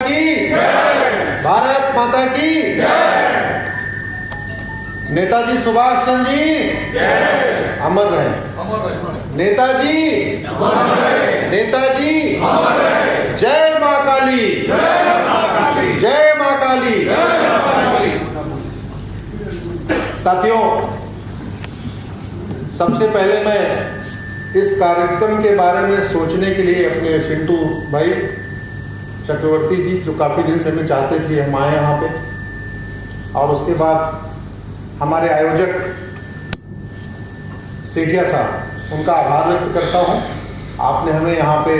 की जय। भारत माता की जय। नेताजी सुभाष चंद्र जी जय। अमर रहे। नेताजी नेताजी जय मां काली, जय मां काली। साथियों, सबसे पहले मैं इस कार्यक्रम के बारे में सोचने के लिए अपने पिंटू भाई चक्रवर्ती जी, जो काफ़ी दिन से मैं चाहते थे हम आए यहाँ पे, और उसके बाद हमारे आयोजक सेठिया साहब, उनका आभार व्यक्त करता हूँ। आपने हमें यहाँ पे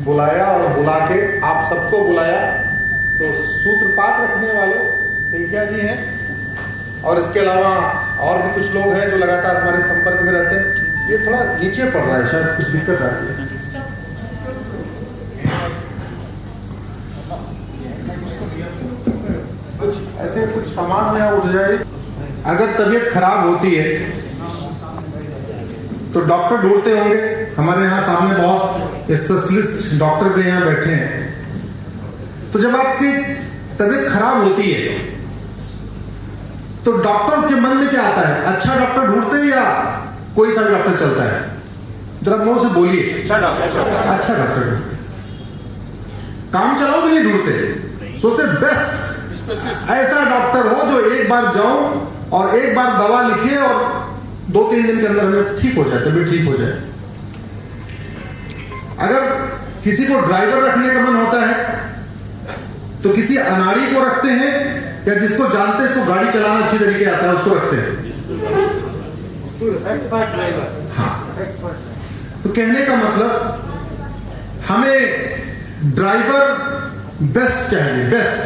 बुलाया और बुला के आप सबको बुलाया। तो सूत्रपात रखने वाले सेठिया जी हैं, और इसके अलावा और भी कुछ लोग हैं जो लगातार हमारे संपर्क में रहते हैं। ये थोड़ा नीचे पड़ रहा है, शायद कुछ दिक्कत आ रही है। ऐसे कुछ सामान में उठ जाए। अगर तबीयत खराब होती है तो डॉक्टर ढूंढते होंगे। हमारे यहाँ सामने बहुत स्पेशलिस्ट डॉक्टर के यहाँ बैठे हैं। तो जब आपकी तबीयत खराब होती है तो डॉक्टर के मन में क्या आता है? अच्छा डॉक्टर ढूंढते हैं या कोई सा भी डॉक्टर चलता है? जरा मुंह से बोलिए। अच्छा डॉक्टर। काम चलाओ भी नहीं ढूंढते, सोचते बेस्ट ऐसा डॉक्टर हो जो एक बार जाऊं और एक बार दवा लिखे और 2-3 दिन के अंदर हमें ठीक हो जाए, तभी ठीक हो जाए। अगर किसी को ड्राइवर रखने का मन होता है तो किसी अनाड़ी को रखते हैं, या जिसको जानते हैं इसको गाड़ी चलाना अच्छी तरीके आता है उसको रखते हैं। हाँ। तो कहने का मतलब, हमें ड्राइवर बेस्ट चाहिए, बेस्ट।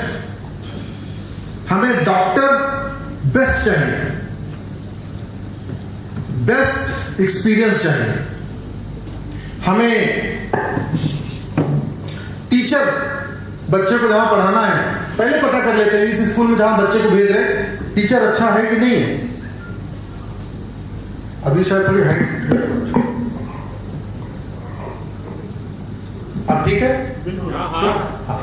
हमें डॉक्टर बेस्ट चाहिए, बेस्ट एक्सपीरियंस चाहिए। हमें टीचर, बच्चे को जहां पढ़ाना है पहले पता कर लेते हैं, इस स्कूल में जहां बच्चे को भेज रहे हैं टीचर अच्छा है कि नहीं है। अभी शायद थोड़ी हाइट, अब ठीक है। हाँ।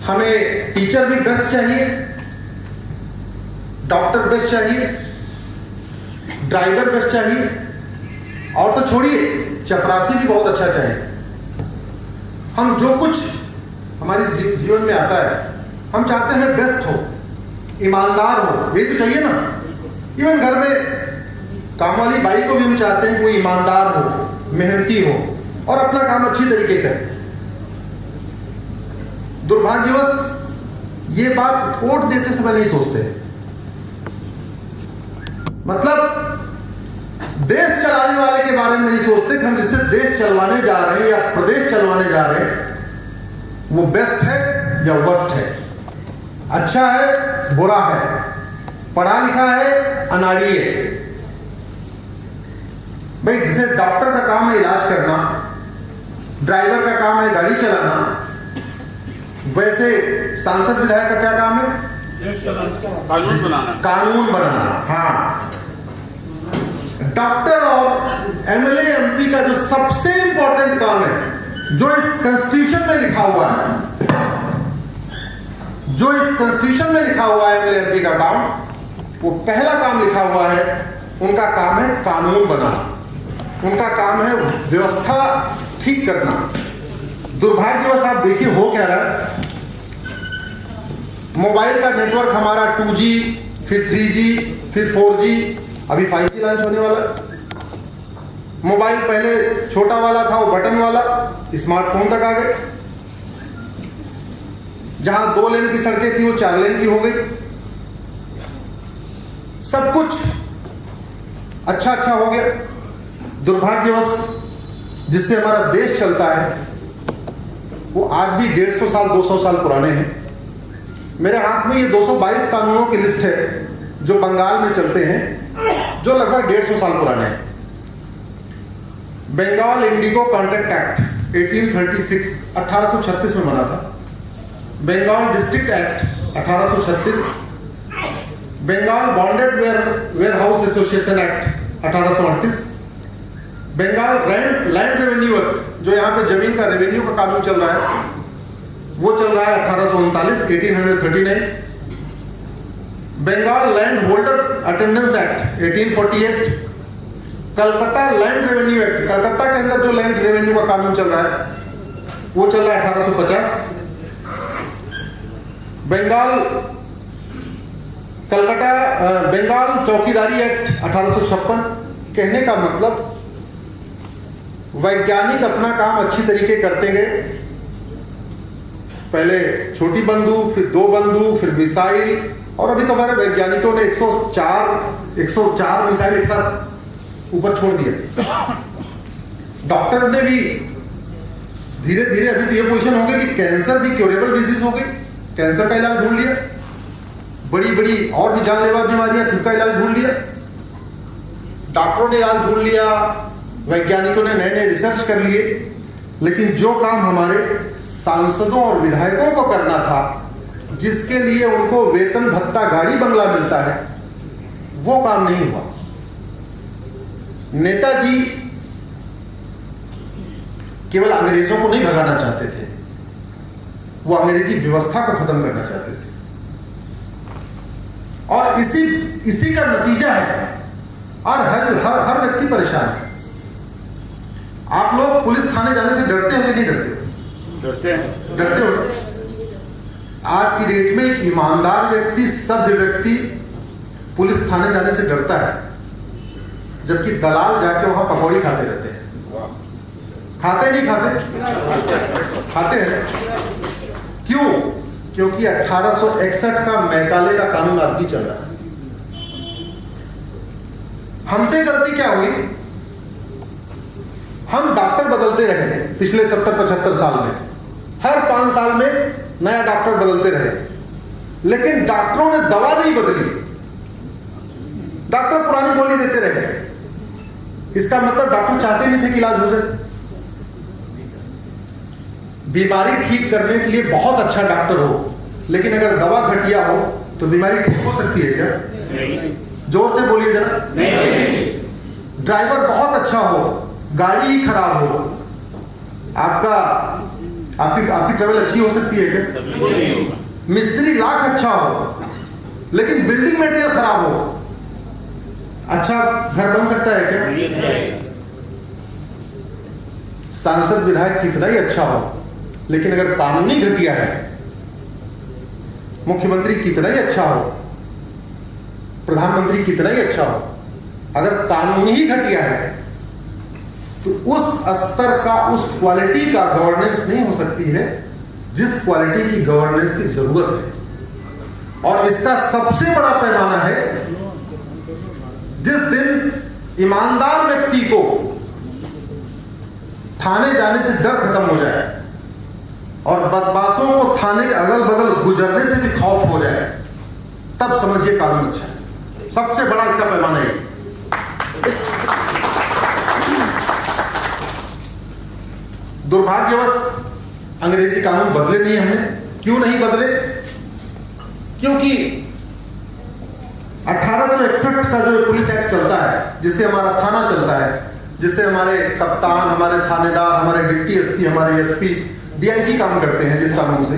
हमें टीचर भी बेस्ट चाहिए, डॉक्टर बेस्ट चाहिए, ड्राइवर बेस्ट चाहिए, और तो छोड़िए चपरासी भी बहुत अच्छा चाहिए। हम जो कुछ हमारे जीवन में आता है हम चाहते हैं बेस्ट हो, ईमानदार हो, यही तो चाहिए ना। इवन घर में काम वाली बाई को भी हम चाहते हैं कोई ईमानदार हो, मेहनती हो और अपना काम अच्छी तरीके करे। दुर्भाग्यवश ये बात वोट देते समय नहीं सोचते। मतलब देश चलाने वाले के बारे में नहीं सोचते कि हम जिससे देश चलवाने जा रहे हैं या प्रदेश चलवाने जा रहे हैं वो बेस्ट है या वर्स्ट है, अच्छा है बुरा है, पढ़ा लिखा है अनाड़ी है। भाई जिसे डॉक्टर का काम है इलाज करना, ड्राइवर का काम है गाड़ी चलाना, वैसे सांसद विधायक का क्या काम है? कानून बनाना। कानून बनाना। हाँ। डॉक्टर और एमएलए एमपी का जो सबसे इंपॉर्टेंट काम है, जो इस कॉन्स्टिट्यूशन में लिखा हुआ है, जो इस कॉन्स्टिट्यूशन में लिखा हुआ है एमएलए एमपी का काम, वो पहला काम लिखा हुआ है, उनका काम है कानून बनाना, उनका काम है व्यवस्था ठीक करना। दुर्भाग्यवश आप देखिए हो क्या रहा है। मोबाइल का नेटवर्क हमारा 2G, फिर 3G, फिर 4G, अभी 5G लॉन्च होने वाला। मोबाइल पहले छोटा वाला था, वो बटन वाला, स्मार्टफोन तक आ गए। जहां 2 लेन की सड़कें थी वो 4 लेन की हो गई। सब कुछ अच्छा अच्छा हो गया। दुर्भाग्यवश जिससे हमारा देश चलता है वो आज भी 150 साल 200 साल पुराने हैं। मेरे हाथ में ये 222 कानूनों की लिस्ट है जो बंगाल में चलते हैं, जो लगभग 150 साल पुराने हैं। बंगाल इंडिगो कॉन्ट्रैक्ट एक्ट 1836 1836 में बना था। Bengal district act 1836, Bengal bonded warehouse association act 1838, Bengal land revenue act जो यहाँ पे जमीन का रेवेन्यू का कानून चल रहा है वो चल रहा है 1839 1839। Bengal land holder attendance act 1848। Calcutta land revenue act, Calcutta के अंदर जो लैंड रेवेन्यू का कानून चल रहा है वो चल रहा है 1850। बंगाल चौकीदारी एक्ट 1856। कहने का मतलब वैज्ञानिक अपना काम अच्छी तरीके करते गए। पहले छोटी बंदूक, फिर 2 बंदूक, फिर मिसाइल, और अभी तो हमारे वैज्ञानिकों ने 104 मिसाइल एक साथ ऊपर छोड़ दिया। डॉक्टर ने भी धीरे धीरे अभी तो ये पोजीशन हो गई कि कैंसर भी क्योरेबल डिजीज हो गई, कैंसर का इलाज ढूंढ लिया। बड़ी बड़ी और भी जानलेवा बीमारियां उनका इलाज ढूंढ लिया, डॉक्टरों ने इलाज ढूंढ लिया, वैज्ञानिकों ने नए नए रिसर्च कर लिए। लेकिन जो काम हमारे सांसदों और विधायकों को करना था, जिसके लिए उनको वेतन भत्ता गाड़ी बंगला मिलता है, वो काम नहीं हुआ। नेताजी केवल अंग्रेजों को नहीं भगाना चाहते थे, वो अंग्रेजी व्यवस्था को खत्म करना चाहते थे। और इसी का नतीजा है, और हर व्यक्ति परेशान है। आप लोग पुलिस थाने जाने से डरते हो कि नहीं डरते हो? डरते हो। आज की डेट में एक ईमानदार व्यक्ति, सभ्य व्यक्ति पुलिस थाने जाने से डरता है, जबकि दलाल जाके वहां पकौड़ी खाते रहते हैं। खाते नहीं खाते? खाते हैं। क्यों? क्योंकि 1861 का मैकाले का कानून आज भी चल रहा है। हमसे गलती क्या हुई? हम डॉक्टर बदलते रहे पिछले 70-75 साल में, हर 5 साल में नया डॉक्टर बदलते रहे, लेकिन डॉक्टरों ने दवा नहीं बदली, डॉक्टर पुरानी गोली देते रहे। इसका मतलब डॉक्टर चाहते नहीं थे कि इलाज हो जाए। बीमारी ठीक करने के लिए बहुत अच्छा डॉक्टर हो, लेकिन अगर दवा घटिया हो तो बीमारी ठीक हो सकती है क्या? जोर से बोलिए जरा। ड्राइवर बहुत अच्छा हो, गाड़ी ही खराब हो, आपकी ट्रेवल अच्छी हो सकती है क्या? मिस्त्री लाख अच्छा हो, लेकिन बिल्डिंग मटेरियल खराब हो, अच्छा घर बन सकता है क्या? सांसद विधायक कितना ही अच्छा हो, लेकिन अगर कानूनी घटिया है, मुख्यमंत्री कितना ही अच्छा हो, प्रधानमंत्री कितना ही अच्छा हो, अगर कानूनी ही घटिया है तो उस स्तर का, उस क्वालिटी का गवर्नेंस नहीं हो सकती है जिस क्वालिटी की गवर्नेंस की जरूरत है। और इसका सबसे बड़ा पैमाना है जिस दिन ईमानदार व्यक्ति को थाने जाने से डर खत्म हो जाए और बदमाशों को थाने के अगल बगल गुजरने से भी खौफ हो जाए, तब समझिए कानून अच्छा है। सबसे बड़ा इसका पैमाना है। दुर्भाग्यवश अंग्रेजी कानून बदले नहीं हमने। क्यों नहीं बदले? क्योंकि 1861 का जो पुलिस एक्ट चलता है, जिससे हमारा थाना चलता है, जिससे हमारे कप्तान, हमारे थानेदार, हमारे डिप्टी एसपी, हमारे एसपी, डीआईजी काम करते हैं, जिस कानून से,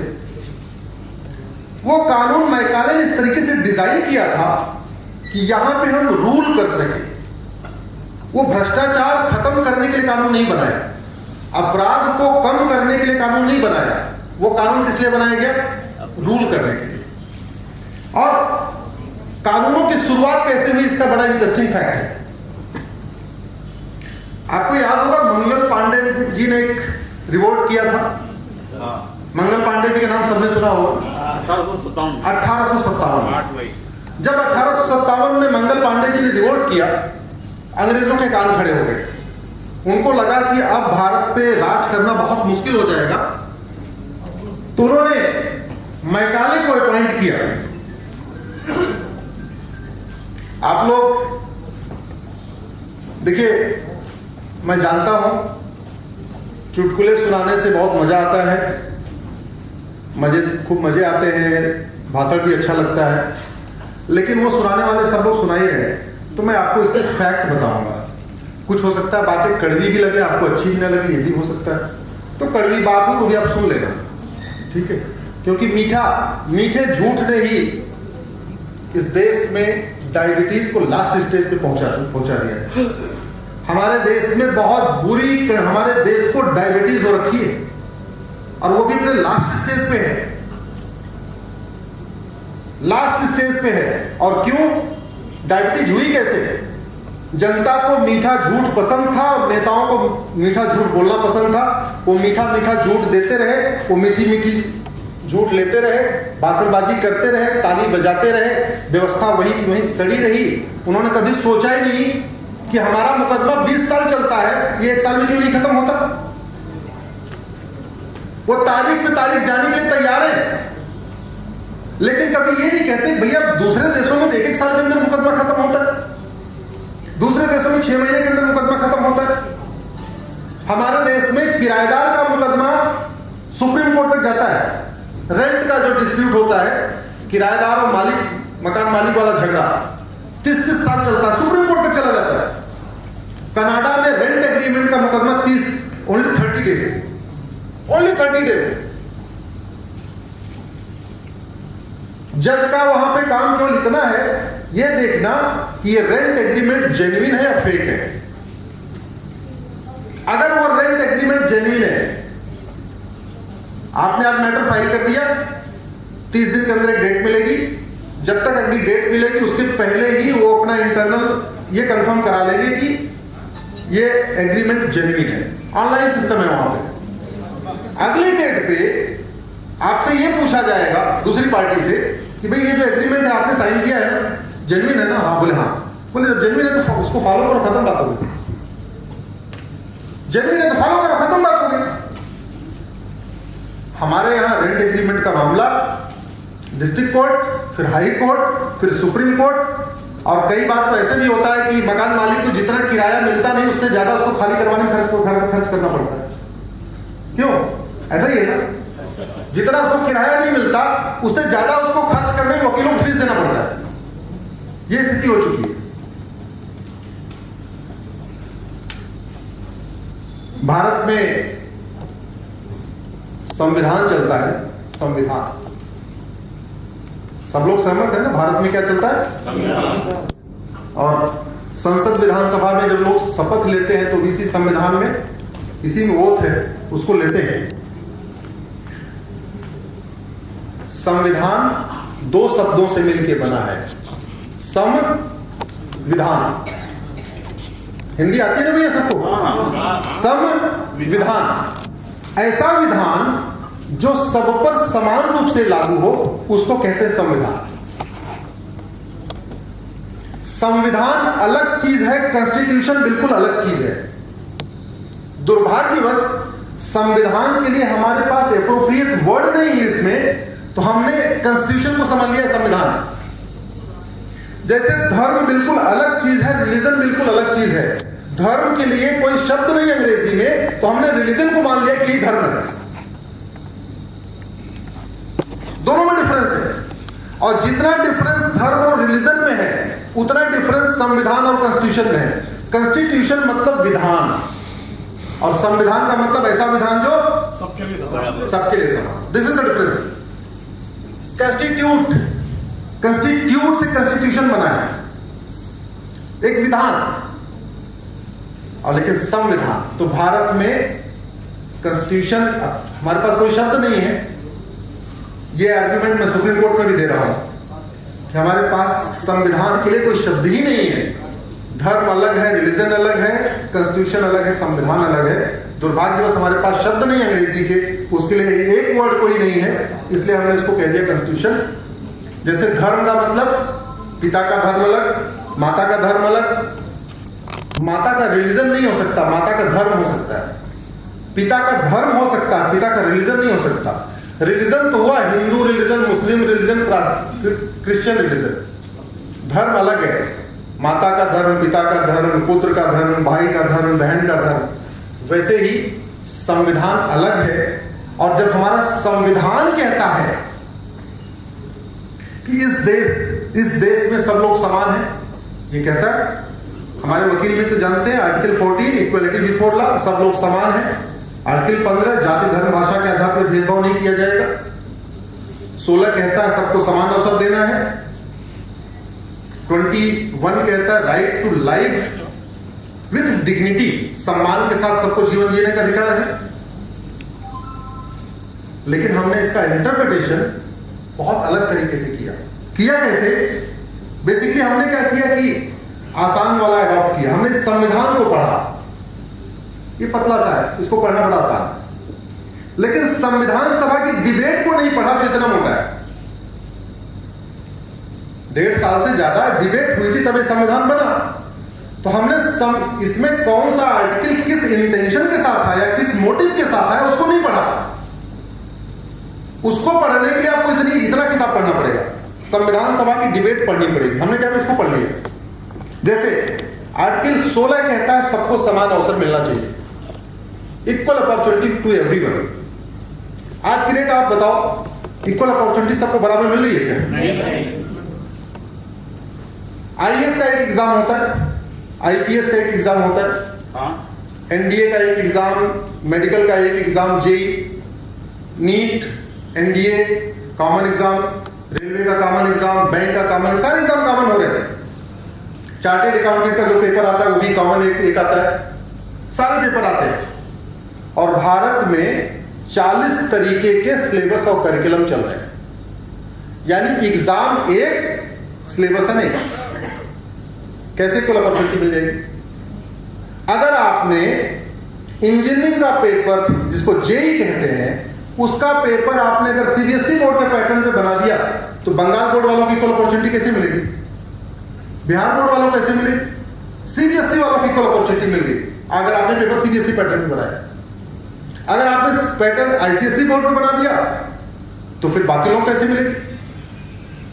वो कानून मैकाले ने इस तरीके से डिजाइन किया था कि यहां पे हम रूल कर सके। वो भ्रष्टाचार खत्म करने के लिए कानून नहीं बनाया, अपराध को कम करने के लिए कानून नहीं बनाया। वो कानून किस लिए बनाया गया? रूल करने के लिए। और कानूनों की शुरुआत कैसे हुई, इसका बड़ा इंटरेस्टिंग फैक्ट है। आपको याद होगा मंगल पांडे जी ने एक रिवोल्ट किया था। मंगल पांडे जी का नाम सबने सुना होगा। 1857। जब 1857 में मंगल पांडे जी ने रिवोल्ट किया, अंग्रेजों के कान खड़े हो गए। उनको लगा कि अब भारत पे राज करना बहुत मुश्किल हो जाएगा, तो उन्होंने मैकाले को अपॉइंट किया। आप लोग देखिए, मैं जानता हूं चुटकुले सुनाने से बहुत मजा आता है, खूब मजे आते हैं, भाषण भी अच्छा लगता है, लेकिन वो सुनाने वाले सब लोग सुना ही रहे। तो मैं आपको इसके फैक्ट बताऊंगा, कुछ हो सकता है बातें कड़वी भी लगे, आपको अच्छी भी ना लगे, ये भी हो सकता है। तो कड़वी बात हो तो भी आप सुन लेना, ठीक है, क्योंकि मीठे झूठ ने ही इस देश में डायबिटीज को लास्ट स्टेज पे पहुंचा दिया है। हमारे देश में बहुत बुरी, हमारे देश को डायबिटीज हो रखी है और वो भी अपने लास्ट स्टेज पे है, लास्ट स्टेज पे है। और क्यों डायबिटीज हुई? कैसे? जनता को मीठा झूठ पसंद था और नेताओं को मीठा झूठ बोलना पसंद था। वो मीठा झूठ देते रहे, वो मीठी झूठ लेते रहे, भाषणबाजी करते रहे, ताली बजाते रहे, व्यवस्था वही की वही सड़ी रही। उन्होंने कभी सोचा ही नहीं कि हमारा मुकदमा 20 साल चलता है, ये 1 साल में क्यों नहीं खत्म होता। वो तारीख पे तारीख जाने के लिए तैयार है, लेकिन कभी ये नहीं कहते भैया दूसरे देशों में 1-1 साल के अंदर मुकदमा खत्म होता है, दूसरे देशों में 6 महीने के अंदर मुकदमा खत्म होता है। हमारे देश में किराएदार का मुकदमा सुप्रीम कोर्ट तक जाता है। रेंट का जो डिस्प्यूट होता है, किराएदार और मालिक, मकान मालिक वाला झगड़ा 30-30 साल चलता है, सुप्रीम कोर्ट तक चला जाता है। कनाडा में रेंट एग्रीमेंट का मुकदमा ओनली 30 डेज, ओनली 30 डेज। जज का वहां पे काम केवल इतना है, ये देखना कि ये रेंट एग्रीमेंट जेन्युइन है या फेक है। अगर वो रेंट एग्रीमेंट जेन्युइन है, आपने आज मैटर फाइल कर दिया, 30 दिन के अंदर एक डेट मिलेगी। जब तक अगली डेट मिलेगी उसके पहले ही वो अपना इंटरनल ये कंफर्म करा लेंगे कि ये एग्रीमेंट जेन्युइन है। ऑनलाइन सिस्टम है वहां पे। अगली डेट पे आपसे ये पूछा जाएगा दूसरी पार्टी से कि भाई ये जो एग्रीमेंट है आपने साइन किया है ना, जेन्युइन है ना? हाँ, बोले हाँ। बोले जब जेन्युइन है तो उसको फॉलो करो, खत्म बात होगी। जेन्युइन है तो फॉलो करो, खत्म बात होगी। हमारे यहां रेंट एग्रीमेंट का मामला डिस्ट्रिक्ट कोर्ट, फिर हाई कोर्ट, फिर सुप्रीम कोर्ट, और कई बार तो ऐसे भी होता है कि मकान मालिक को जितना किराया मिलता नहीं उससे ज्यादा उसको खाली करवाने में खर्च करना पड़ता है। क्यों? ऐसा ही है ना, जितना उसको किराया नहीं मिलता उससे ज्यादा उसको खर्च करने में वकीलों को फीस देना पड़ता है। ये स्थिति हो चुकी है। भारत में संविधान चलता है, संविधान। सब लोग सहमत है ना? भारत में क्या चलता है? संविधान। और संसद विधानसभा में जब लोग शपथ लेते हैं तो इसी संविधान में, इसी में ओथ है, उसको लेते हैं। संविधान 2 शब्दों से मिलकर बना है, संविधान। हिंदी आती है ना भैया सबको? संविधान, ऐसा विधान जो सब पर समान रूप से लागू हो उसको कहते हैं संविधान। संविधान अलग चीज है, कॉन्स्टिट्यूशन बिल्कुल अलग चीज है। दुर्भाग्यवश संविधान के लिए हमारे पास एप्रोप्रिएट वर्ड नहीं है इसमें, तो हमने कॉन्स्टिट्यूशन को समझ लिया संविधान। जैसे धर्म बिल्कुल अलग चीज है, रिलीजन बिल्कुल अलग चीज है। धर्म के लिए कोई शब्द नहीं अंग्रेजी में, तो हमने रिलीजन को मान लिया कि धर्म है। दोनों में डिफरेंस है, और जितना डिफरेंस धर्म और रिलीजन में है उतना डिफरेंस संविधान और कॉन्स्टिट्यूशन में है। कॉन्स्टिट्यूशन मतलब विधान, और संविधान का मतलब ऐसा विधान जो सबके लिए समान। This is the difference. Constitute, constitute से कॉन्स्टिट्यूशन बना है, एक विधान, और लेकिन संविधान। तो भारत में कॉन्स्टिट्यूशन, हमारे पास कोई शब्द नहीं है। ये आर्गुमेंट मैं सुप्रीम कोर्ट में भी दे रहा हूं कि हमारे पास संविधान के लिए कोई शब्द ही नहीं है। धर्म अलग है, रिलीजन अलग है, कॉन्स्टिट्यूशन अलग है, संविधान अलग है। दुर्भाग्यवश हमारे पास शब्द नहीं अंग्रेजी के, उसके लिए एक वर्ड कोई नहीं है, इसलिए हमने इसको कह दिया कॉन्स्टिट्यूशन। जैसे धर्म का मतलब पिता का धर्म अलग, माता का धर्म अलग। माता का रिलीजन नहीं हो सकता, माता का धर्म हो सकता है। पिता का धर्म हो सकता है, पिता का रिलीजन नहीं हो सकता। रिलीजन तो हुआ हिंदू रिलीजन, मुस्लिम रिलीजन, क्रिश्चियन रिलीजन। धर्म अलग है, माता का धर्म, पिता का धर्म, पुत्र का धर्म, भाई का धर्म, बहन का धर्म। वैसे ही संविधान अलग है। और जब हमारा संविधान कहता है कि इस देश में सब लोग समान हैं, ये कहता है हमारे वकील भी तो जानते हैं आर्टिकल 14 इक्वलिटी बिफोर लॉ, सब लोग समान हैं। आर्टिकल 15 जाति धर्म भाषा के आधार पर भेदभाव नहीं किया जाएगा। 16 कहता है सबको समान अवसर देना है। 21 कहता है right to life with dignity, सम्मान के साथ सबको जीवन जीने का अधिकार है। लेकिन हमने इसका इंटरप्रिटेशन बहुत अलग तरीके से किया। कैसे? बेसिकली हमने क्या किया कि आसान वाला अडॉप्ट किया। हमने संविधान को पढ़ा, ये पतला सा है, इसको पढ़ना बड़ा आसान है। लेकिन संविधान सभा की डिबेट को नहीं पढ़ा जो इतना मोटा है। 1.5 साल से ज्यादा डिबेट हुई थी तभी संविधान बना। तो हमने इसमें कौन सा आर्टिकल किस इंटेंशन के साथ आया, किस मोटिव के साथ आया, उसको नहीं पढ़ा। उसको पढ़ने के लिए आपको इतना किताब पढ़ना पड़ेगा। संविधान सभा की डिबेट पढ़नी पड़ेगी। हमने क्या इसको पढ़ लिया। जैसे आर्टिकल 16 कहता है सबको समान अवसर मिलना चाहिए, इक्वल अपॉर्चुनिटी टू एवरीवन। आज की डेट आप बताओ, इक्वल अपॉर्चुनिटी सबको बराबर मिल रही है क्या? नहीं। आईएएस का एक एग्जाम होता है, आईपीएस का एक एग्जाम होता है, एनडीए का एक एग्जाम, मेडिकल का एक exam, JEE, NEET, NDA common exam, railway का कॉमन एग्जाम, बैंक का कॉमन, सारे एग्जाम कॉमन हो रहे हैं। चार्टेड अकाउंटेंट का जो पेपर आता है वो भी कॉमन एक आता है, सारे पेपर आते हैं। और भारत में 40 तरीके के सिलेबस और करिकुलम चल रहे हैं। यानी एग्जाम एक, सिलेबस नहीं। कैसे कुल अपॉर्चुनिटी मिल जाएगी? अगर आपने इंजीनियरिंग का पेपर जिसको जेई कहते हैं, उसका पेपर आपने अगर सीबीएसई बोर्ड के पैटर्न पे बना दिया तो बंगाल बोर्ड वालों की इक्वल अपॉर्चुनिटी कैसे मिलेगी? बिहार बोर्ड वालों को कैसे मिलेगी? सीबीएसई वालों की इक्वल अपॉर्चुनिटी मिल गई अगर आपने पेपर सीबीएसई पैटर्न में बनाया। अगर आपने पैटर्न आईसीएसई बोर्ड में बना दिया तो फिर बाकी लोग कैसे मिलेंगे?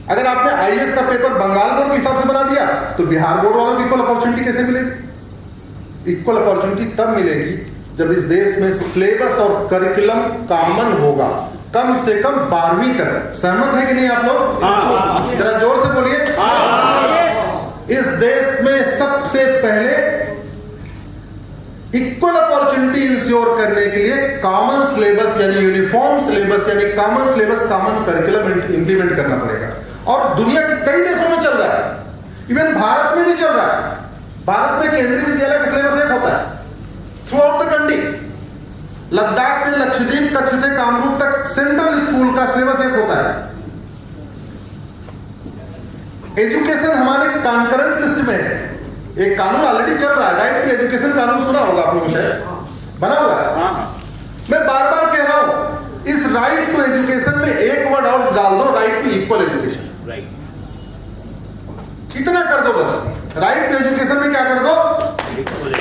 अगर आपने आईएएस का पेपर बंगाल बोर्ड के हिसाब से बना दिया तो बिहार बोर्ड वालों की इक्वल अपॉर्चुनिटी कैसे मिलेगी? इक्वल अपॉर्चुनिटी तब मिलेगी जब इस देश में सिलेबस और करिकुलम कॉमन होगा, कम से कम 12वीं तक। सहमत है कि नहीं आप लोग? जरा जोर से बोलिए। इस देश में सबसे पहले इक्वल अपॉर्चुनिटी इंश्योर करने के लिए कॉमन सिलेबस यानी यूनिफॉर्म सिलेबस यानी common syllabus, common curriculum implement करना पड़ेगा। और दुनिया के कई देशों में चल रहा है, इवन भारत में भी चल रहा है। भारत में केंद्रीय विद्यालय का सिलेबस एक होता है through out the country. Ladakh से लक्षद्वीप, कच्छ से कामरूप तक सेंट्रल स्कूल का सिलेबस एक होता है। एजुकेशन हमारे कॉन्करेंट लिस्ट में एक कानून ऑलरेडी चल रहा है, राइट टू एजुकेशन कानून सुना होगा आप लोगों शायद, बना हुआ है। मैं बार बार कह रहा हूं इस राइट टू एजुकेशन में एक वर्ड और डाल दो, राइट टू इक्वल एजुकेशन। इतना कर दो बस। राइट टू एजुकेशन में क्या कर दो?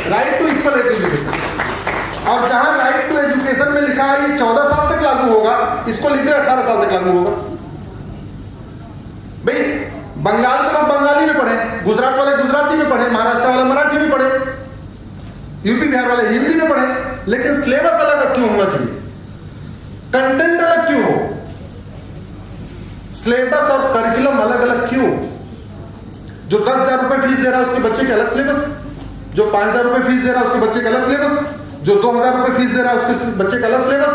Right to equal education. और जहां राइट टू एजुकेशन में लिखा है ये 14 साल तक लागू होगा, इसको लिख दे 18 साल तक लागू होगा। भाई बंगाल के लोग बंगाली में पढ़े, गुजरात वाले गुजराती में पढ़े, महाराष्ट्र वाले मराठी में पढ़े, यूपी बिहार वाले हिंदी में पढ़े, लेकिन सिलेबस अलग क्यों होना चाहिए? कंटेंट अलग क्यों हो? सिलेबस और करिकुलम अलग अलग क्यों? जो 10,000 रुपए फीस दे रहा है उसके बच्चे के अलग सिलेबस, जो 5,000 रुपए फीस दे रहा है उसके बच्चे का अलग सिलेबस, जो 2,000 रुपए फीस दे रहा है उसके बच्चे का अलग सिलेबस,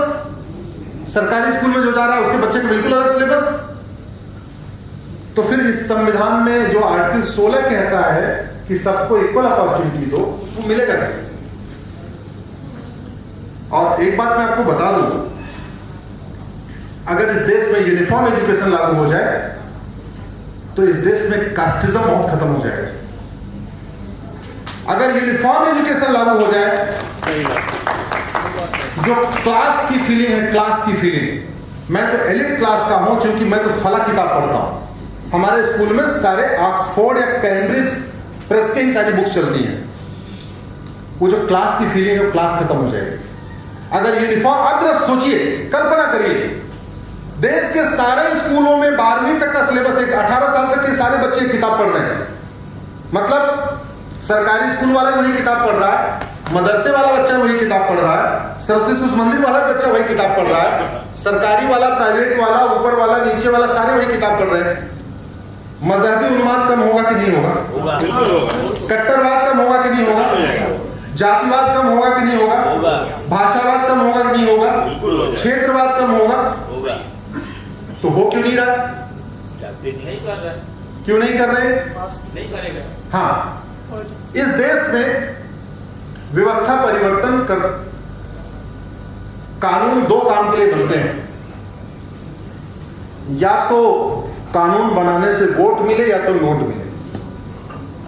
सरकारी स्कूल में जो जा रहा है उसके बच्चे का बिल्कुल अलग सिलेबस। तो फिर इस संविधान में जो आर्टिकल 16 कहता है कि सबको इक्वल अपॉर्चुनिटी दो, वो मिलेगा कैसे? और एक बात मैं आपको बता दूं, अगर इस देश में यूनिफॉर्म एजुकेशन लागू हो जाए तो इस देश में कास्टिज्म बहुत खत्म हो जाएगा। अगर यूनिफॉर्म एजुकेशन लागू हो जाए, जो क्लास की फीलिंग है, क्लास की फीलिंग, मैं तो एलिट क्लास का हूं क्योंकि मैं तो फला किताब पढ़ता हूं। हमारे स्कूल में सारे ऑक्सफोर्ड या कैम्ब्रिज प्रेस के ही सारी बुक्स चलती हैं। वो जो क्लास की फीलिंग है वो क्लास खत्म हो जाएगी अगर यूनिफॉर्म। आप जरा सोचिए, कल्पना करिए, देश के सारे स्कूलों में 12वीं तक का सिलेबस है, 18 साल तक के सारे बच्चे किताब पढ़ रहे हैं। मतलब सरकारी स्कूल वाला वही किताब पढ़ रहा है, मदरसे वाला बच्चा वही किताब पढ़ रहा है, सरस्वती शिशु मंदिर वाला बच्चा वही किताब पढ़ रहा है, सरकारी वाला, प्राइवेट वाला, ऊपर वाला, नीचे वाला, सारे वही किताब पढ़ रहे हैं। मजहबी उन्माद कम होगा कि नहीं होगा? कट्टरवाद कम होगा कि नहीं होगा? जातिवाद कम होगा कि नहीं होगा? भाषावाद कम होगा कि नहीं होगा? क्षेत्रवाद कम होगा? तो हो क्यों नहीं रहा? क्यों नहीं कर रहे? नहीं करेगा। हाँ, इस देश में व्यवस्था परिवर्तन कर कानून दो काम के लिए बनते हैं, या तो कानून बनाने से वोट मिले या तो नोट मिले।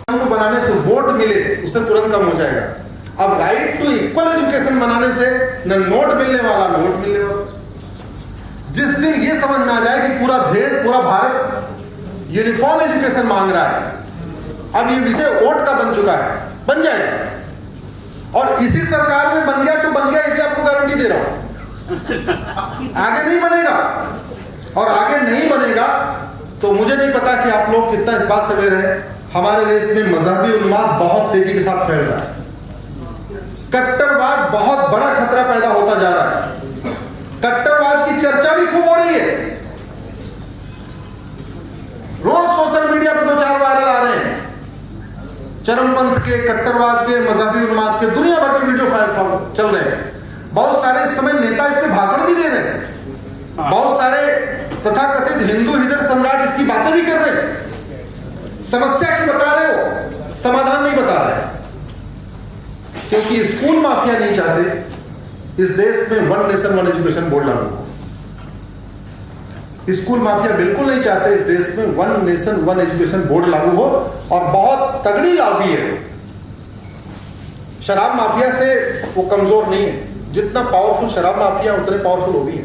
कानून को बनाने से वोट मिले उससे तुरंत कम हो जाएगा। अब राइट टू इक्वल एजुकेशन बनाने से न नोट मिलने वाला नोट मिलने वाला। जिस दिन ये समझ में आ जाए कि पूरा भारत यूनिफॉर्म एजुकेशन मांग रहा है, अब ये विषय वोट का बन चुका है, बन जाएगा। और इसी सरकार में बन गया तो बन गया, ये भी आपको गारंटी दे रहा हूं। आगे नहीं बनेगा, और आगे नहीं बनेगा तो मुझे नहीं पता कि आप लोग कितना इस बात से अवेयर हैं। हमारे देश में मजहबी उन्माद बहुत तेजी के साथ फैल रहा है। कट्टरवाद बहुत बड़ा खतरा पैदा होता जा रहा है। कट्टरवाद की चर्चा भी खूब हो रही है। रोज सोशल मीडिया पर 2-4 वायरल आ रहे हैं, चरमपंथ के, कट्टरवाद के, मजहबी उन्माद के, दुनिया भर के वीडियो चल रहे हैं। बहुत सारे इस समय नेता इस पे भाषण भी दे रहे हैं। बहुत सारे तथाकथित हिंदू हिदर सम्राट इसकी बातें भी कर रहे हैं। समस्या की बता रहे हो, समाधान नहीं बता रहे, क्योंकि स्कूल माफिया नहीं चाहते इस देश में one nation one education board लागू हो। स्कूल माफिया बिल्कुल नहीं चाहते इस देश में one nation one education board लागू हो, और बहुत तगड़ी लॉबी है। शराब माफिया से वो कमजोर नहीं है, जितना पावरफुल शराब माफिया उतने पावरफुल वो भी है।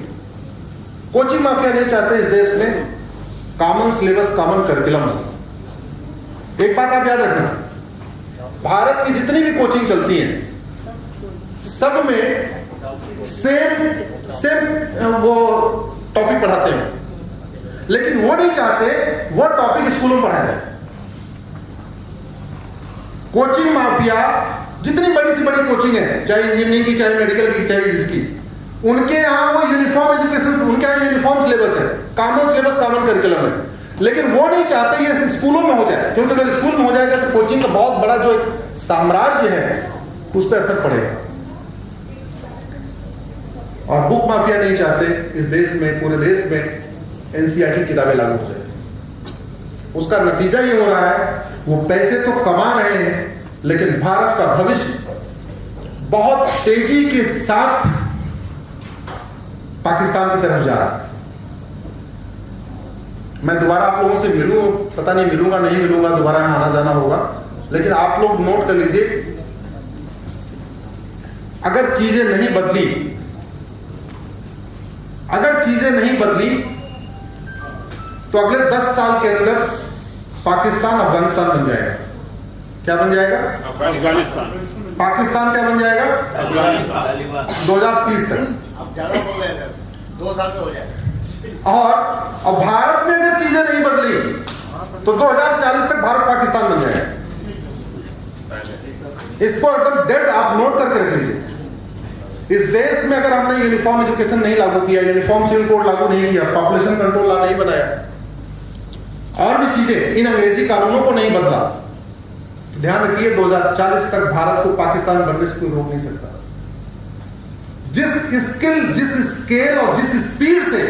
कोचिंग माफिया नहीं चाहते इस देश में कॉमन सिलेबस कॉमन करिकुलम हो। एक बात आप याद रखना, भारत की जितनी भी कोचिंग चलती हैं सब में सेम वो टॉपिक पढ़ाते हैं, लेकिन वो नहीं चाहते वो टॉपिक स्कूलों में पढ़ाया जाए। कोचिंग माफिया जितनी बड़ी से बड़ी कोचिंग है, चाहे इंजीनियरिंग की, चाहे मेडिकल की, चाहे जिसकी, उनके यहाँ वो यूनिफॉर्म एजुकेशन, उनके यहाँ यूनिफॉर्म सिलेबस है, कॉमन सिलेबस कॉमन करिकुलम है, लेकिन वो नहीं चाहते ये स्कूलों में हो जाए, क्योंकि अगर स्कूल में हो जाएगा तो कोचिंग का बहुत बड़ा जो एक साम्राज्य है उस पर असर पड़ेगा। और बुक माफिया नहीं चाहते इस देश में, पूरे देश में एनसीईआरटी किताबें लागू हो जाए। उसका नतीजा ये हो रहा है, वो पैसे तो कमा रहे हैं, लेकिन भारत का भविष्य बहुत तेजी के साथ पाकिस्तान की तरफ जा रहा है। मैं दोबारा आप लोगों से मिलूं, पता नहीं मिलूंगा नहीं मिलूंगा, दोबारा आना जाना होगा, लेकिन आप लोग नोट कर लीजिए, अगर चीजें नहीं बदली, तो अगले 10 साल के अंदर पाकिस्तान अफगानिस्तान बन जाएगा। क्या बन जाएगा? अफगानिस्तान। पाकिस्तान क्या बन जाएगा? अफगानिस्तान 2030 तक। आप ज्यादा बोल रहे हैं, 2 साल में हो जाएगा। और अब भारत में अगर चीजें नहीं बदली तो 2040 तक भारत पाकिस्तान बन जाएगा। इसको एकदम डेट आप नोट करके रख लीजिए। इस देश में अगर हमने यूनिफॉर्म एजुकेशन नहीं लागू किया, यूनिफॉर्म सिविल कोड लागू नहीं किया, पॉपुलेशन कंट्रोल लॉ नहीं बनाया, और भी चीजें, इन अंग्रेजी कानूनों को नहीं बदला, ध्यान रखिए 2040 तक भारत को पाकिस्तान बनने से कोई रोक नहीं सकता। जिस स्किल, जिस स्केल और जिस स्पीड से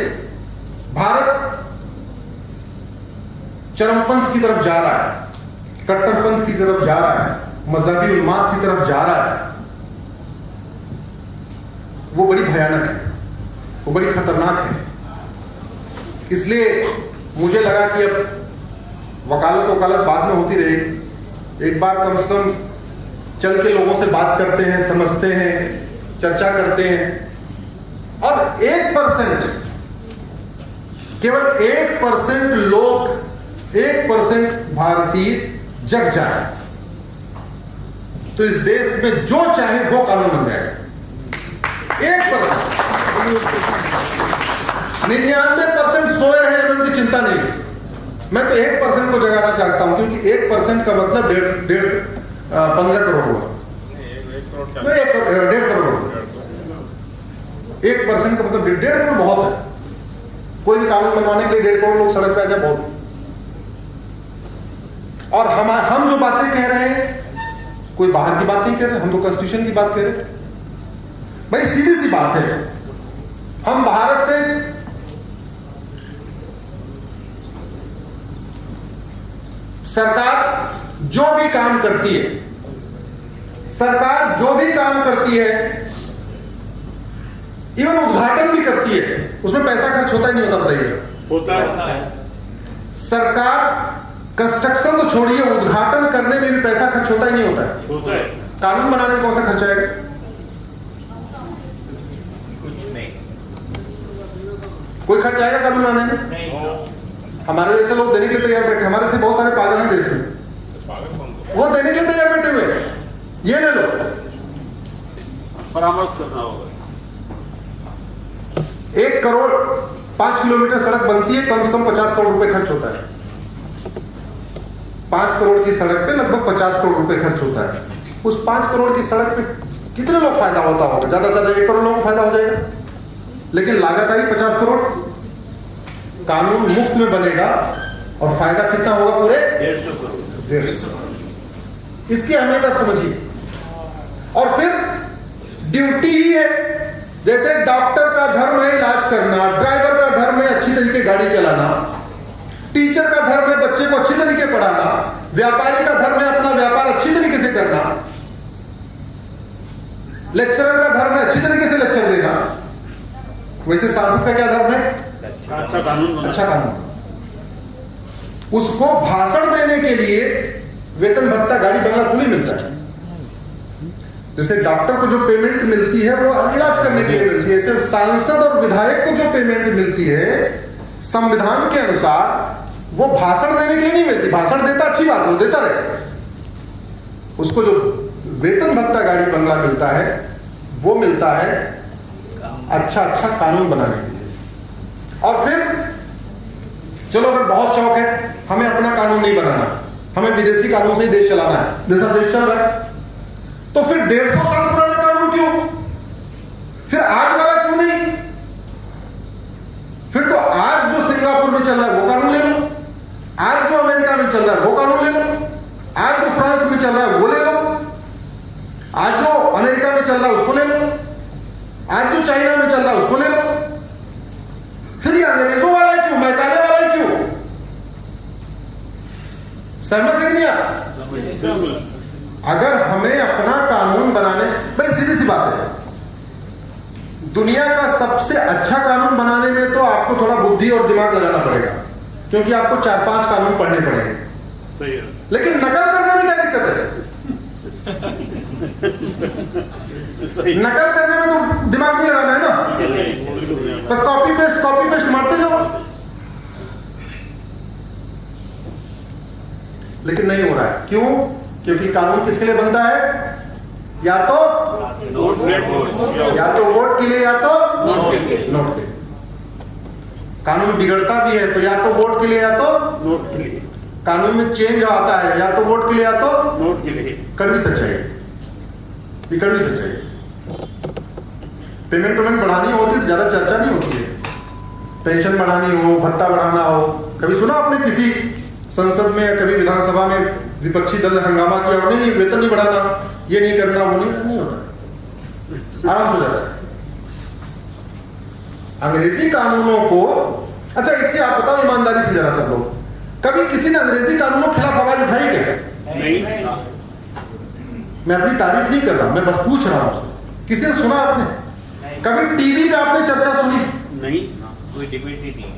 भारत चरमपंथ की तरफ जा रहा है, कट्टरपंथ की तरफ जा रहा है, मजहबी उन्माद की तरफ जा रहा है, वो बड़ी भयानक है, वो बड़ी खतरनाक है। इसलिए मुझे लगा कि अब वकालत बाद में होती रहेगी, एक बार कम से कम चल के लोगों से बात करते हैं, समझते हैं, चर्चा करते हैं, और 1%, केवल 1% लोग, 1% भारतीय जग जाए तो इस देश में जो चाहे वो कानून बन जाएगा। 1%, 99% सोए रहे हैं, उनकी चिंता नहीं। मैं तो 1% को जगाना चाहता हूं, क्योंकि 1% का मतलब 15 करोड़ हुआ, तो 1.5 करोड़ होगा। 1% का मतलब 1.5 करोड़ बहुत है। कोई भी कानून बनवाने के लिए 1.5 करोड़ लोग सड़क पे आ जाए बहुत। और हम जो बातें कह रहे हैं कोई बाहर की बात नहीं कह रहे, हम तो कॉन्स्टिट्यूशन की बात कह रहे हैं। भाई सीधी सी बात है, हम भारत से सरकार जो भी काम करती है, सरकार जो भी काम करती है, इवन उद्घाटन भी करती है, उसमें पैसा खर्च होता ही नहीं होता, बताइए। होता है। सरकार कंस्ट्रक्शन तो छोड़िए, उद्घाटन करने में भी पैसा खर्च होता ही नहीं होता है। होता है। कानून बनाने में कौन सा खर्च आएगा? कुछ नहीं, कोई खर्च आएगा कानून बनाने में? नहीं। हमारे जैसे लोग देने के लिए तैयार बैठे, हमारे से बहुत सारे पागल हैं देश में, वो देने के लिए तैयार बैठे हुए, ये ले लो। परामर्श करना होगा। 1 करोड़ 5 किलोमीटर सड़क बनती है, कम से कम 50 करोड़ रुपए खर्च होता है। 5 करोड़ की सड़क पे लगभग 50 करोड़ रुपए खर्च होता है। उस 5 करोड़ की सड़क पे कितने लोग फायदा होता होगा? ज्यादा से ज्यादा 1 करोड़ लोगों को फायदा हो जाएगा, लेकिन लागत आई 50 करोड़। कानून मुफ्त में बनेगा और फायदा कितना होगा? पूरे 150 करोड़। 150। इसकी अहमियत आप समझिए। और फिर ड्यूटी ही है, जैसे डॉक्टर का धर्म है इलाज करना, ड्राइवर का धर्म है अच्छी तरीके गाड़ी चलाना, टीचर का धर्म है बच्चे को अच्छी तरीके पढ़ाना, व्यापारी का धर्म है अपना व्यापार अच्छी तरीके से करना, लेक्चरर का धर्म है अच्छी तरीके से लेक्चर देना। वैसे सांसद का क्या धर्म है? अच्छा कानून। अच्छा कानून। उसको भाषण देने के लिए वेतन भत्ता गाड़ी बंगला थोड़ी मिलता है। जैसे डॉक्टर को जो पेमेंट मिलती है वो इलाज करने के लिए मिलती है, ऐसे सांसद और विधायक को जो पेमेंट मिलती है संविधान के अनुसार वो भाषण देने के लिए नहीं मिलती। भाषण देता अच्छी बात है, वो देता रहे। उसको जो वेतन भत्ता गाड़ी बंगला मिलता है वो मिलता है अच्छा कानून बनाने के लिए। और फिर चलो अगर बहुत शौक है हमें अपना कानून नहीं बनाना, हमें विदेशी कानून से ही देश चलाना है, जैसा देश चल रहा है, तो फिर 150 साल पुराना कानून क्यों? फिर आज वाला क्यों नहीं? फिर तो आज जो सिंगापुर में चल रहा है वो कानून ले लो, आज जो अमेरिका में चल रहा है वो कानून ले लो, आज जो फ्रांस में चल रहा है वो ले लो, आज जो अमेरिका में चल रहा है उसको ले लो, आज जो चाइना में चल रहा है उसको ले लो। फिर ये अंग्रेजों वाला क्यों, मैकाले वाला क्यों? सहमत है नहीं आप? अगर हमें अपना कानून बनाने, भाई सीधी सी बात है, दुनिया का सबसे अच्छा कानून बनाने में तो आपको थोड़ा बुद्धि और दिमाग लगाना पड़ेगा, क्योंकि आपको 4-5 कानून पढ़ने पड़ेंगे। सही है। लेकिन नकल करने में क्या दिक्कत है? सही। नकल करने में तो दिमाग नहीं लगाना है ना, बस कॉपी पेस्ट मारते जाओ। लेकिन नहीं हो रहा है, क्यों? क्योंकि कानून किसके लिए बनता है? या तो वोट के लिए, या तो नोट के लिए। कानून बिगड़ता भी है तो या तो वोट के लिए या तो नोट के लिए। कानून में चेंज आता है या तो वोट के लिए या तो नोट के लिए। कड़वी सच्चाई, ये कड़वी सच्चाई। पेमेंट बढ़ानी होती तो ज्यादा चर्चा नहीं होती है। पेंशन बढ़ानी हो, भत्ता बढ़ाना हो, कभी सुना आपने किसी संसद में या कभी विधानसभा में विपक्षी दल ने हंगामा किया, नहीं वेतन नहीं बढ़ाना, ये नहीं करना, वो नहीं होता, आराम से हो जाता है। अंग्रेजी कानूनों को, अच्छा एक चीज आप बताओ ईमानदारी से जरा सब लोग, कभी किसी ने अंग्रेजी कानूनों के खिलाफ आवाज उठाई क्या? नहीं। मैं अपनी तारीफ नहीं कर रहा, मैं बस पूछ रहा हूं आपसे, किसी ने सुना आपने? कभी टीवी पे आपने चर्चा सुनी? नहीं, कोई डिबेट ही नहीं।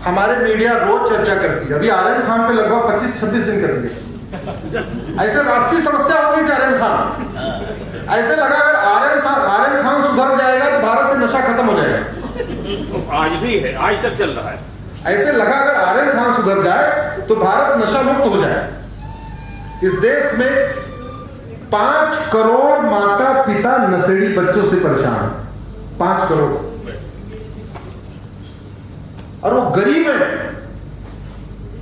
हमारे मीडिया रोज चर्चा करती है। अभी आर्यन खान पे लगभग 25-26 दिन कर दिए। ऐसे राष्ट्रीय समस्या हो गई आर्यन खान। ऐसे लगा अगर आर्यन खान सुधर जाएगा तो भारत से नशा खत्म हो जाएगा। आज भी है, आज तक चल रहा है। ऐसे लगा अगर आर्यन खान सुधर जाए तो भारत नशा मुक्त हो जाए। इस देश में 5 करोड़ माता पिता नशेड़ी बच्चों से परेशान, 5 करोड़, और वो गरीब है।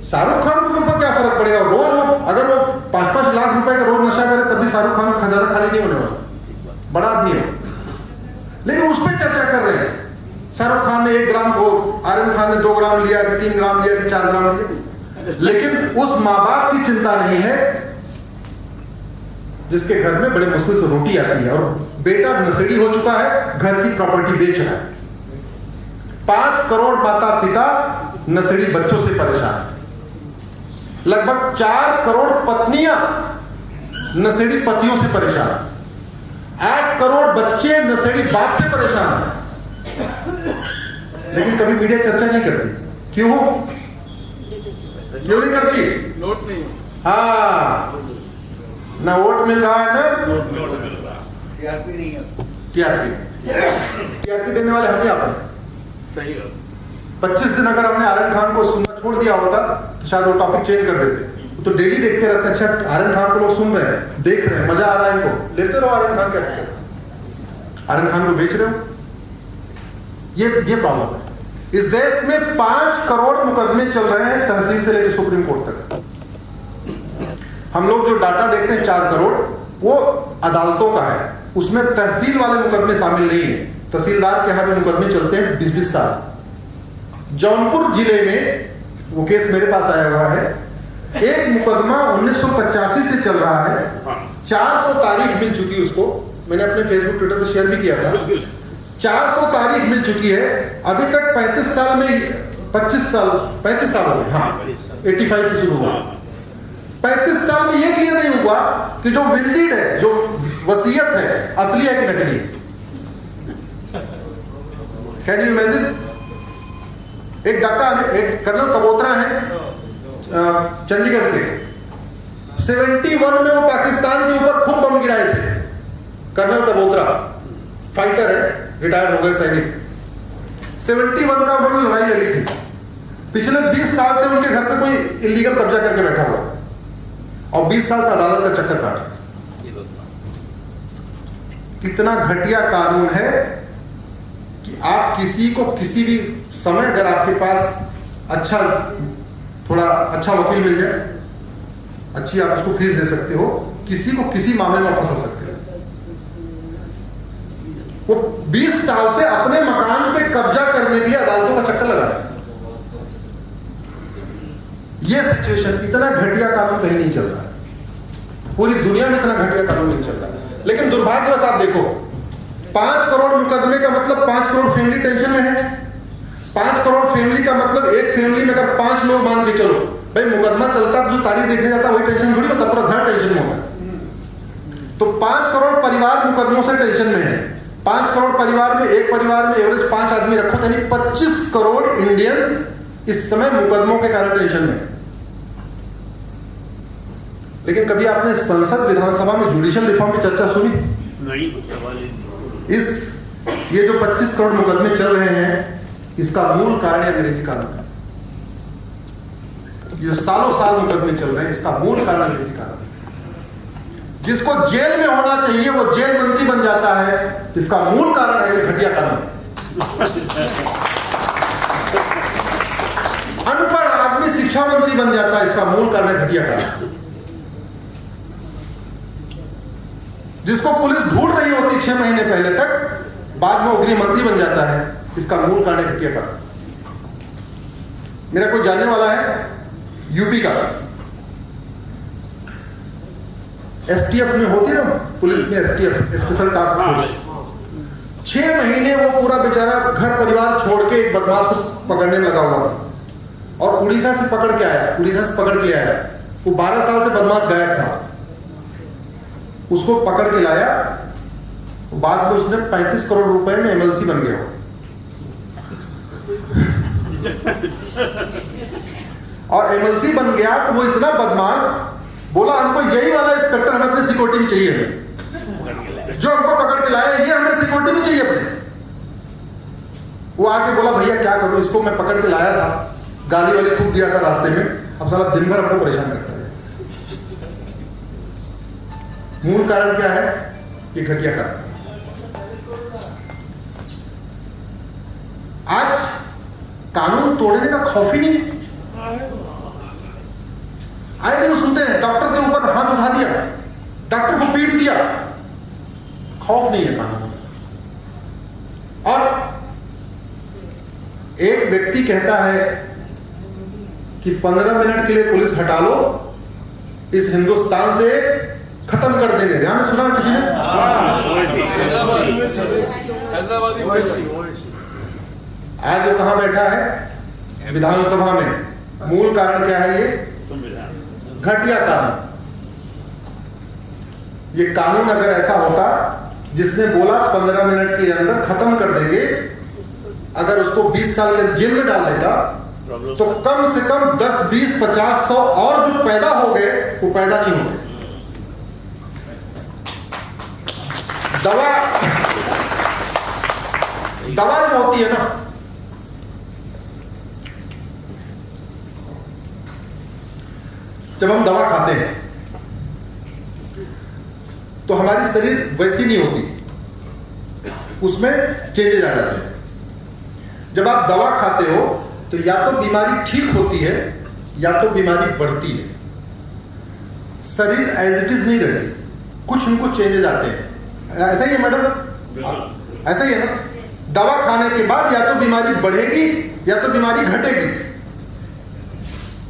शाहरुख खान के ऊपर क्या फर्क पड़ेगा? रोज अगर वो 5-5 लाख रुपए का रोज नशा करे तब भी शाहरुख खान का खजाना खाली नहीं होने वाला, बड़ा आदमी है। लेकिन उस पर चर्चा कर रहे हैं। शाहरुख खान ने 1 ग्राम को, आर्यन खान ने 2 ग्राम लिया कि 3 ग्राम लिया कि 4 ग्राम लिया। लेकिन उस माँ बाप की चिंता नहीं है जिसके घर में बड़े मुश्किल से रोटी आती है और बेटा नशेड़ी हो चुका है, घर की प्रॉपर्टी बेच रहा है। 5 करोड़ माता पिता नशेड़ी बच्चों से परेशान है। लगभग 4 करोड़ पत्नियां नशेड़ी पतियों से परेशान, 8 करोड़ बच्चे नशेड़ी बाप से परेशान हैं। लेकिन कभी मीडिया चर्चा नहीं करती। क्यों नहीं करती? नोट नहीं, हाँ, ना वोट मिल रहा है ना टीआरपी नहीं है। टीआरपी देने वाले हम ही आप हैं। सही है। 25 दिन अगर हमने आर्यन खान को सुनना छोड़ दिया होता तो शायद वो टॉपिक चेंज कर देते। तो डेली देखते रहते हैं, अच्छा आर्यन खान को लोग सुन रहे हैं, देख रहे हैं, मजा आ रहा है इनको, लेते रहो आर्यन खान। क्या दिक्कत है? आर्यन खान को बेच रहे हो, ये प्रॉब्लम है। इस देश में 5 करोड़ मुकदमे चल रहे हैं तहसील से लेकर सुप्रीम कोर्ट तक। हम लोग जो डाटा देखते हैं 4 करोड़, वो अदालतों का है, उसमें तहसील वाले मुकदमे शामिल नहीं है। तहसीलदार के यहाँ पे मुकदमे चलते हैं 20-20 साल। जौनपुर जिले में वो केस मेरे पास आया हुआ है, एक मुकदमा 1985 से चल रहा है, 400 तारीख मिल चुकी उसको, मैंने अपने फेसबुक ट्विटर पर शेयर भी किया था। 400 तारीख मिल चुकी है, अभी तक 35 साल में 35 साल हो गए। हाँ, 85 से शुरू हुआ, 35 साल में ये क्लियर नहीं हुआ कि जो विल डीड है, जो वसीयत है, असली है कि नकली है। Can you imagine? एक डॉक्टर, एक कर्नल कबोत्रा है चंडीगढ़ के, 71 में वो पाकिस्तान के ऊपर खूब बम गिराए थे। कर्नल कबोत्रा फाइटर है, रिटायर्ड हो गए सैनिक। 71 का उन्होंने लड़ाई लड़ी थी। पिछले 20 साल से उनके घर पे कोई इलीगल कब्जा करके बैठा हुआ और 20 साल से अदालत का चक्कर काट रहा। इतना घटिया कानून है कि आप किसी को किसी भी समय, अगर आपके पास थोड़ा अच्छा वकील मिल जाए, अच्छी आप उसको फीस दे सकते हो, किसी को किसी मामले में फंसा सकते हो। वो 20 साल से अपने मकान पे कब्जा करने के लिए अदालतों का चक्कर लगा रहे हैं। ये सिचुएशन, इतना घटिया कानून कहीं नहीं चल रहा है, पूरी दुनिया में इतना घटिया कानून नहीं चल रहा है। लेकिन दुर्भाग्यवश आप देखो, 5 करोड़ मुकदमे का मतलब 5 करोड़ फैमिली टेंशन में है। 5 करोड़ फैमिली का मतलब एक फैमिली में अगर 5 लोग मान के चलो, भाई मुकदमा चलता है, जो तारीख देखने जाता है वही टेंशन थोड़ी होता, पूरा घर टेंशन में होता है। तो 5 करोड़ परिवार मुकदमों से टेंशन में है। 5 करोड़ परिवार में, एक परिवार में एवरेज 5 आदमी रखो, यानी 25 करोड़ इंडियन इस समय मुकदमों के कारण टेंशन में है। लेकिन कभी आपने संसद विधानसभा में जुडिशियल रिफॉर्म की चर्चा सुनी? नहीं। ये जो 25 करोड़ मुकदमे चल रहे हैं, इसका मूल कारण अंग्रेजी कानून है। ये सालों साल मुकदमे चल रहे हैं, इसका मूल कारण अंग्रेजी कानून है। जिसको जेल में होना चाहिए वो जेल मंत्री बन जाता है, इसका मूल कारण है ये घटिया कानून। अनपढ़ आदमी शिक्षा मंत्री बन जाता है, इसका मूल कारण है घटिया कानून। जिसको पुलिस ढूंढ रही होती 6 महीने पहले तक, बाद में वो गृह मंत्री बन जाता है, इसका मूल कारण है घटिया कानून। मेरा कोई जानने वाला है यूपी का, एसटीएफ में होती ना पुलिस में, एसटीएफ स्पेशल टास्क फोर्स, 6 महीने वो पूरा बेचारा घर परिवार छोड़ के एक बदमाश को पकड़ने में लगा हुआ था और उड़ीसा से पकड़ के आया, उड़ीसा से पकड़ के ले आया। वो 12 साल से बदमाश गायब था, उसको पकड़ के लाया। बाद में उसने 35 करोड़ रुपए में एमएलसी बन गया। और एमएलसी बन गया तो वो इतना बदमाश बोला, हमको यही वाला इंस्पेक्टर हमें अपने सिक्योरिटी में चाहिए, जो हमको पकड़ के लाया ये हमें सिक्योरिटी में चाहिए अपने। वो आके बोला, भैया क्या करूं, इसको मैं पकड़ के लाया था, गाली वाली खूब दिया था रास्ते में, अब साला दिन भर हमको परेशान करता है। मूल कारण क्या है? ये घटिया कारण। आज कानून तोड़ने का खौफ ही नहीं है। आए दिन सुनते हैं डॉक्टर के ऊपर हाथ उठा दिया, डॉक्टर को पीट दिया, खौफ नहीं है कानून। और एक व्यक्ति कहता है कि 15 मिनट के लिए पुलिस हटा लो, इस हिंदुस्तान से खत्म कर देंगे। ध्यान में सुना किसी ने? आज वो कहां बैठा है? विधानसभा में। मूल कारण क्या है? ये घटिया कानून। ये कानून अगर ऐसा होता जिसने बोला 15 मिनट के अंदर खत्म कर देंगे, अगर उसको 20 साल के जेल में डाल देता तो कम से कम 10, 20, 50, 100 और जो पैदा हो गए वो पैदा नहीं होंगे। दवा जो होती है ना, जब हम दवा खाते हैं तो हमारी शरीर वैसी नहीं होती, उसमें चेंजेज आ जाते हैं। जब आप दवा खाते हो तो या तो बीमारी ठीक होती है या तो बीमारी बढ़ती है। शरीर एज इट इज नहीं रहती, कुछ उनको चेंजेज आते हैं। ऐसा ही है मैडम? ऐसा ही है ना? दवा खाने के बाद या तो बीमारी बढ़ेगी या तो बीमारी घटेगी।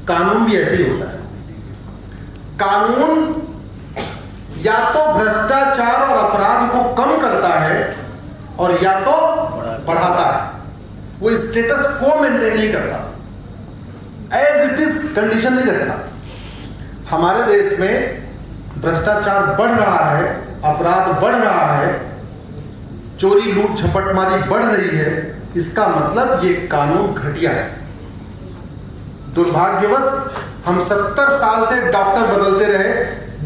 कानून भी ऐसे ही होता है। कानून या तो भ्रष्टाचार और अपराध को कम करता है और या तो बढ़ाता है। वो स्टेटस को मेंटेन नहीं करता, एज इट इज कंडीशन नहीं रखता। हमारे देश में भ्रष्टाचार बढ़ रहा है, अपराध बढ़ रहा है, चोरी लूट झपटमारी बढ़ रही है। इसका मतलब ये कानून घटिया है। दुर्भाग्यवश हम 70 साल से डॉक्टर बदलते रहे,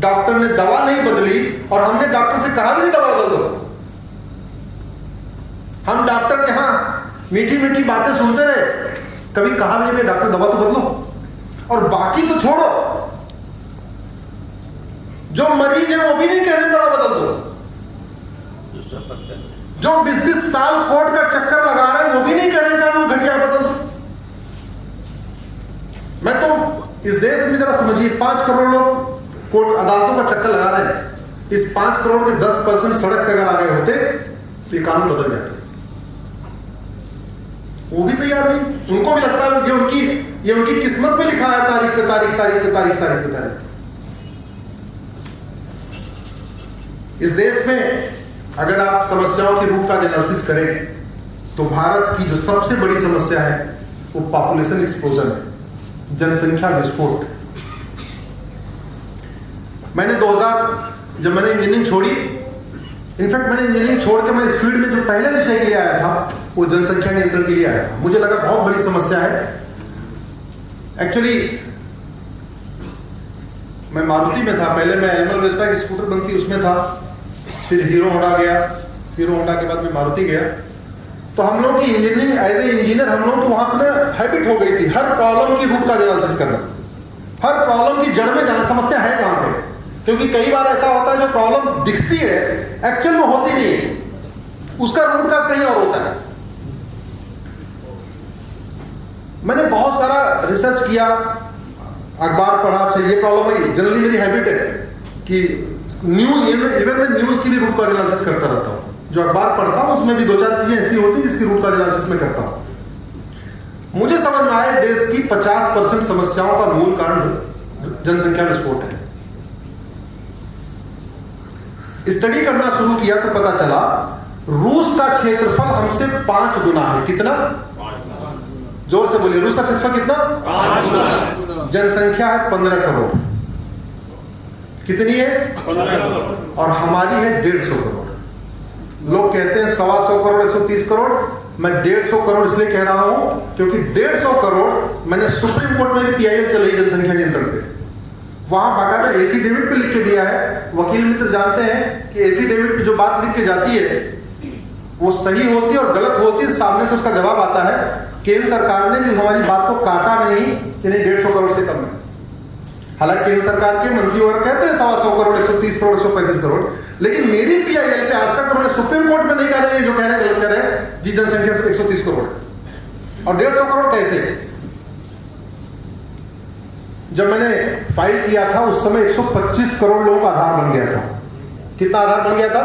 डॉक्टर ने दवा नहीं बदली और हमने डॉक्टर से कहा भी नहीं दवा बदल दो। हम डॉक्टर के यहां मीठी मीठी बातें सुनते रहे, कभी कहा भी नहीं डॉक्टर दवा तो बदलो। और बाकी तो छोड़ो, जो मरीज है वो भी नहीं कह रहे दवा बदल दो। जो 20-20 साल कोर्ट का चक्कर लगा रहे हैं वो भी नहीं कह रहे कानून घटिया बदल दो। मैं तो इस देश में जरा समझिए, 5 करोड़ लोग कोर्ट अदालतों का चक्कर लगा रहे हैं। इस 5 करोड़ के 10% सड़क पे अगर आ गए होते तो ये कानून बदल जाते। वो भी तैयार नहीं। उनको भी लगता है ये उनकी किस्मत में लिखा है, तारीख पे तारीख, तारीख पे तारीख, तारीख पे तारीख। इस देश में अगर आप समस्याओं की रूट का एनालिसिस करें तो भारत की जो सबसे बड़ी समस्या है वो पॉपुलेशन एक्सप्लोजन है, जनसंख्या विस्फोट। मैंने 2000 जब मैंने इंजीनियरिंग छोड़ी, इनफैक्ट मैंने इंजीनियरिंग छोड़ के मैं इस फील्ड में जो पहले विषय के लिए आया था वो जनसंख्या नियंत्रण के लिए आया था। मुझे लगा बहुत बड़ी समस्या है। एक्चुअली मैं मारुति में था पहले, मैं एनिमल वेस्पा की स्कूटर बनती उसमें था, फिर हीरो होंडा गया, हीरो होंडा के बाद में मारुति गया। तो हम लोग की इंजीनियरिंग एज ए इंजीनियर हम लोग को वहां पर हैबिट हो गई थी हर प्रॉब्लम की रूट का एनालिसिस करना, हर प्रॉब्लम की जड़ में जाना, समस्या है कहां पे। क्योंकि कई बार ऐसा होता है जो प्रॉब्लम दिखती है एक्चुअल में होती नहीं है, उसका रूट काज कहीं और होता है। मैंने बहुत सारा रिसर्च किया, अखबार पढ़ा। अच्छा ये प्रॉब्लम है, जनरली मेरी हैबिट है कि इवन मैं न्यूज की भी रूट कॉज एनालिसिस करता रहता हूँ। जो अखबार पढ़ता हूँ उसमें भी 2-4 चीजें ऐसी होती है जिसकी रूट कॉज एनालिसिस में करता हूँ। मुझे समझ में आया देश की 50% समस्याओं का मूल कारण जनसंख्या विस्फोट है। स्टडी करना शुरू किया तो पता चला रूस का क्षेत्रफल हमसे 5 गुना है। कितना? जोर से बोलिए, रूस का क्षेत्रफल कितना? 5 गुना। जनसंख्या है 15 करोड़। कितनी है? 15 करोड़। और हमारी है 150 करोड़। लोग कहते हैं 125 करोड़, 130 करोड़। मैं 150 करोड़ इसलिए कह रहा हूं क्योंकि 150 करोड़ मैंने सुप्रीम कोर्ट में PIL चल रही जनसंख्या नियंत्रण पे, वहां बाकायदा एफिडेविट पे लिख के दिया है। वकील मित्र जानते हैं कि एफिडेविट पे जो बात लिख के जाती है वो सही होती है और गलत होती है, सामने से उसका जवाब आता है। केंद्र सरकार ने भी हमारी बात को काटा नहीं कि नहीं 150 करोड़ से कम है। हालांकि केंद्र सरकार के मंत्री वगैरह कहते हैं 125 करोड़, 130 करोड़, 135 करोड़, लेकिन मेरी PIL पे आज तक उन्होंने सुप्रीम कोर्ट में नहीं कहा जो कह रहे गलत कह रहे हैं जी, जनसंख्या 130 करोड़ और 150 करोड़ कैसे। जब मैंने फाइल किया था उस समय 125 करोड़ लोगों का आधार बन गया था। कितना आधार बन गया था?